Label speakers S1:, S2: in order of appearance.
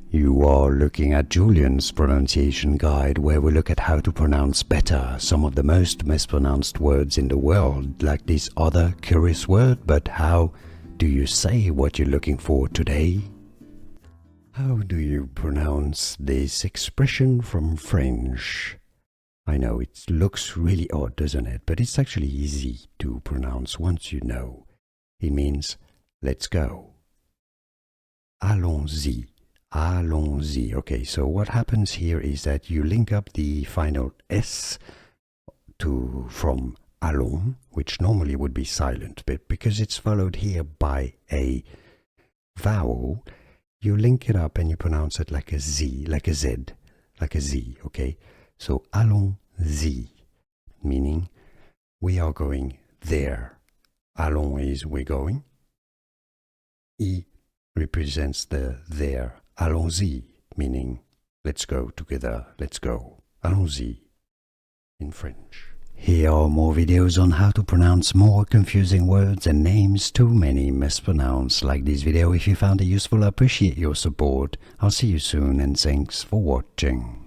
S1: You are looking at Julian's pronunciation guide, where we look at how to pronounce better some of the most mispronounced words in the world, like this other curious word. But how do you say what you're looking for today? How do you pronounce this expression from French? I know it looks really odd, doesn't it? But it's actually easy to pronounce once you know. It means let's go. Allons-y. Allons-y. Okay, so what happens here is that you link up the final S from allons, which normally would be silent, but because it's followed here by a vowel, you link it up and you pronounce it like a Z, like a Z, like a Z, okay? So allons-y, meaning we are going there. Allons is we're going. Y represents the there. Allons-y, meaning let's go together, let's go. Allons-y in French. Here are more videos on how to pronounce more confusing words and names too many mispronounced. Like this video if you found it useful. I appreciate your support. I'll see you soon and thanks for watching.